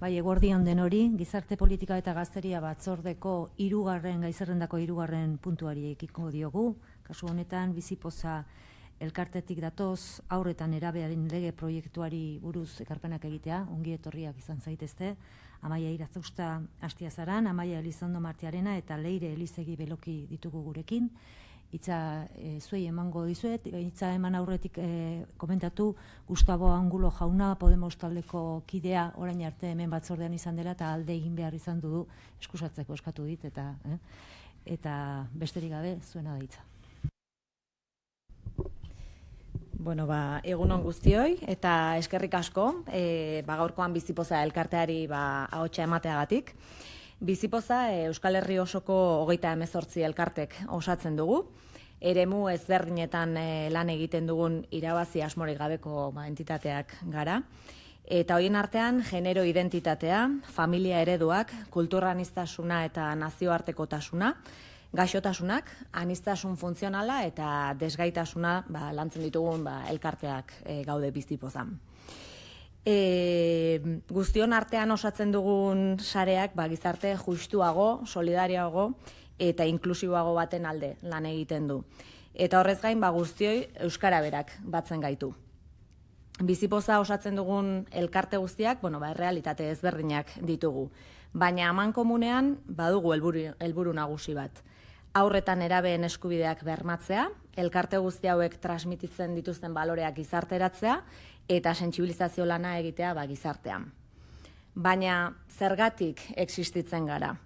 Bai, eguerdi on denori, Gizarte Politika eta Gazteria Batzordeko gai zerrendako hirugarren puntuari ekiko diogu. Kasu honetan, Bizipoza elkartetik datoz, haur eta nerabearen lege proiektuari buruz ekarpenak egitea, ongi etorriak izan zaitezte. Amaia Irazausta Astiazaran, Amaia Elizondo Martiarena eta Leire Elizegi Beloki ditugu gurekin. Hitza zuei emango dizuet, hitza eman aurretik komentatu Gustavo Angulo jauna, Podemos taldeko kidea orain arte hemen batzordean izan dela eta alde egin behar izan du eskusatzeko eskatu dit eta besterik gabe zuena da hitza. Bueno, egun on guztioi eta eskerrik asko, gaurkoan Bizipoza elkarteari ahotsa emateagatik. Bizipoza Euskal Herri osoko 38 elkartek osatzen dugu. Eremu ezberdinetan lan egiten dugun irabazi asmorik gabeko entitateak gara. Eta horien artean, genero identitatea, familia ereduak, kulturaniztasuna eta nazioartekotasuna, gaixotasunak, aniztasun funtzionala eta desgaitasuna lantzen ditugun elkarteak gaude Bizipozan. Guztion artean osatzen dugun sareak gizarte justuago, solidarioago eta inklusiboago baten alde lan egiten du. Eta horrez gain guztioi euskara berak batzen gaitu. Bizipoza osatzen dugun elkarte guztiak, errealitate ezberdinak ditugu. Baina amankomunean badugu helburu nagusi bat. Haurretan nerabeen eskubideak bermatzea, elkarte guzti hauek transmititzen dituzten baloreak gizarteratzea eta sentsibilizazio lana egitea gizartean. Baina zergatik existitzen gara?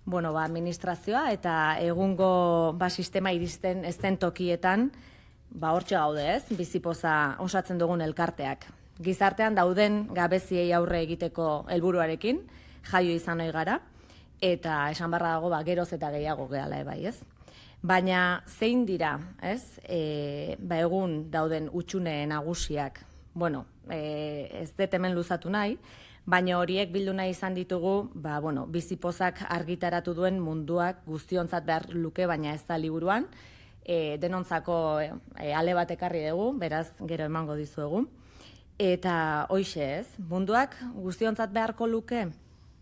Administrazioa eta egungo sistema iristen ez den tokietan hortxe gaude ez, Bizipoza osatzen dugun elkarteak. Gizartean dauden gabeziei aurre egiteko helburuarekin jaio izan ohi gara, eta esan barra dago geroz eta gehiago gehala ebai, ez? Baina zein dira, ez? Egun dauden hutsune nagusiak, ez dut hemen luzatu nahi, baina horiek bildu nahi izan ditugu, Bizipozak argitaratu duen munduak guztiontzat behar luke, baina ez da liburuan, denontzako ale bat ekarri dugu, beraz gero emango dizuegu. Eta hoixe ez, munduak guztiontzat beharko luke,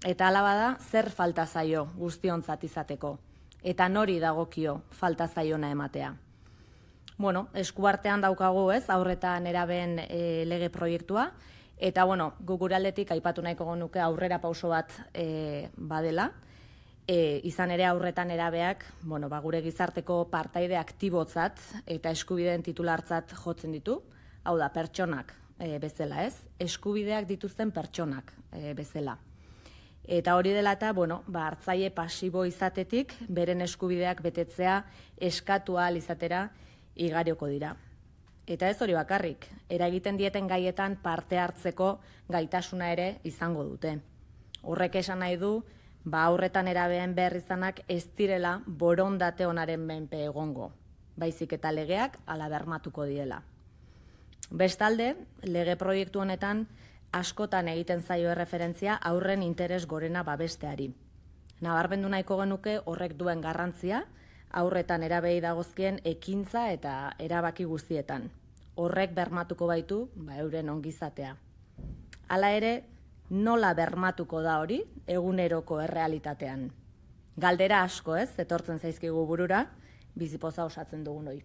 eta hala bada, zer falta zaio guztiontzat izateko? Eta nori dagokio falta zaiona ematea? Eskuartean daukagu ez, aurreta nerabeen lege proiektua, eta gure aldetik aipatu nahiko genuke aurrera pauso bat badela, izan ere aurreta nerabeak gure gizarteko partaide aktibotzat eta eskubideen titulartzat jotzen ditu, hau da, pertsonak bezala ez, eskubideak dituzten pertsonak bezala. Eta hori dela eta, hartzaile pasibo izatetik, beren eskubideak betetzea eskatu ahal izatera igarioko dira. Eta ez hori bakarrik, eragiten dieten gaietan parte hartzeko gaitasuna ere izango dute. Horrek esan nahi du, aurretan erabeen behar izanak ez direla borondate onaren menpe egongo, baizik eta legeak hala bermatuko diela. Bestalde, lege proiektu honetan, askotan egiten zaio erreferentzia aurren interes gorena babesteari. Nabarmendu nahiko genuke horrek duen garrantzia, aurretan erabei dagozkien ekintza eta erabaki guztietan. Horrek bermatuko baitu, euren ongizatea. Hala ere, nola bermatuko da hori eguneroko errealitatean? Galdera asko ez, etortzen zaizkigu burura, Bizipoza osatzen dugun hori.